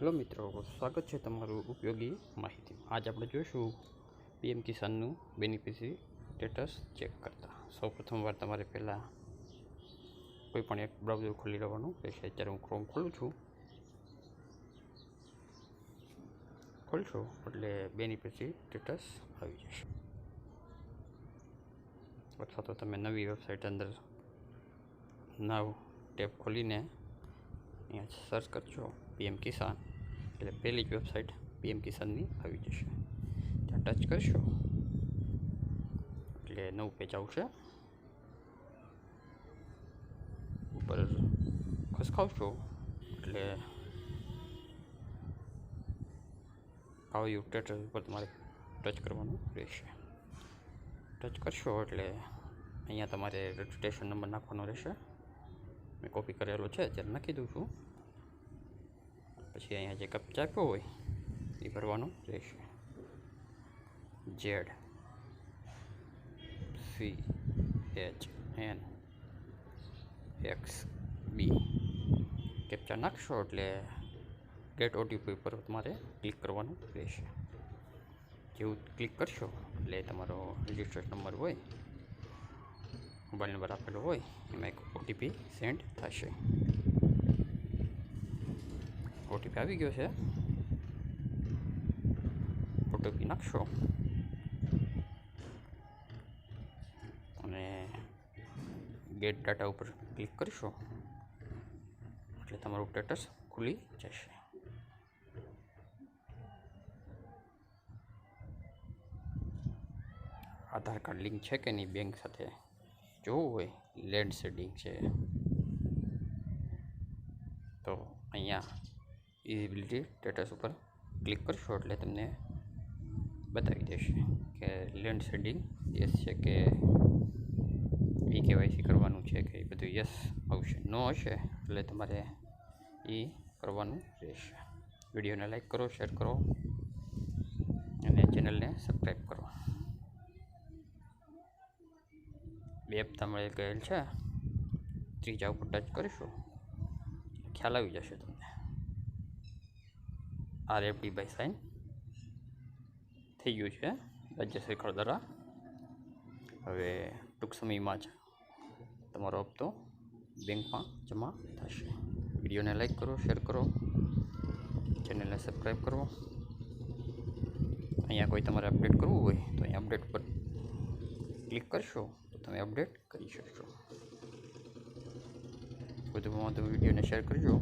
Hello मित्रों, स्वागत है तमारू उपयोगी माहिती। आज આપણે જોઈશું પીએમ કિસાનનું બેનિફિશરી સ્ટેટસ ચેક કરતા। સૌ પ્રથમ વાર તમારે પહેલાં કોઈ પણ એક બ્રાઉઝર ખોલી લેવાનું રહેશે। અત્યારે હું ક્રોમ ખોલું છું। ખોલશો એટલે બેનિફિશરી સ્ટેટસ આવી જશે, અથવા તો તમે નવી વેબસાઇટ અંદર નવ ટેબ ખોલીને અહીંયા સર્ચ કરશો પીએમ કિસાન એટલે પહેલી જ વેબસાઇટ પીએમ કિસાનની આવી જશે। ત્યાં ટચ કરશો એટલે નવું પેજ આવશે। ઉપર ખસકાવશો એટલે હાઉ યુ સ્ટેટસ ઉપર તમારે ટચ કરવાનું રહેશે। ટચ કરશો એટલે અહીંયા તમારે રજિસ્ટ્રેશન નંબર નાખવાનો રહેશે। મેં કોપી કરેલો છે, અત્યારે નાખી દઉં છું। પછી અહીંયા જે કપ્ચા આપ્યો હોય એ ભરવાનો રહેશે। ZCHNXB કેપ્ચા નાખશો એટલે ગેટ ઓટીપી પર તમારે ક્લિક કરવાનું રહેશે। જેવું ક્લિક કરશો એટલે તમારો રજિસ્ટ્રેશન નંબર હોય, મોબાઈલ નંબર આપેલો હોય, એમાં એક ઓટીપી સેન્ડ થશે। ઓટીપી આવી ગયો છે, ઓટીપી નાખશો અને ગેટ ડાટા ઉપર ક્લિક કરશો એટલે તમારું સ્ટેટસ ખુલી જશે। આધાર કાર્ડ લિંક છે કે નહીં બેંક સાથે જોવું હોય, લેન્ડ શેડિંગ છે તો અહીંયા ઇઝિબિલિટી સ્ટેટસ ઉપર ક્લિક કરશો એટલે તમને બતાવી દેશે કે લેન્ડ શેડિંગ યસ છે કે કેવાયસી કરવાનું છે કે એ બધું યસ આવશે। નો હશે એટલે તમારે એ કરવાનું રહેશે। વિડીયોને લાઈક કરો, શેર કરો અને ચેનલને સબસ્ક્રાઈબ કરો। બે હપ્તા મળી ગયેલ છે, ત્રીજા ઉપર ટચ કરીશું ખ્યાલ આવી જશે તમને। RFD બાય સાઇન થઈ ગયું છે રાજ્ય સરકાર દ્વારા। હવે ટૂંક સમયમાં જ તમારો હપ્તો બેંકમાં જમા થશે। વિડીયોને લાઈક કરો, શેર કરો, ચેનલને સબસ્ક્રાઈબ કરો। અહીંયા કોઈ તમારે અપડેટ કરવું હોય તો અહીંયા અપડેટ પર ક્લિક કરશો તો તમે અપડેટ કરી શકશો। વધુમાં વધુ વિડીયોને શેર કરજો।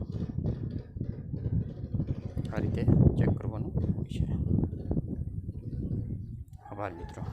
આ રીતે ચેક કરવાનું હોય છે। આભાર મિત્રો।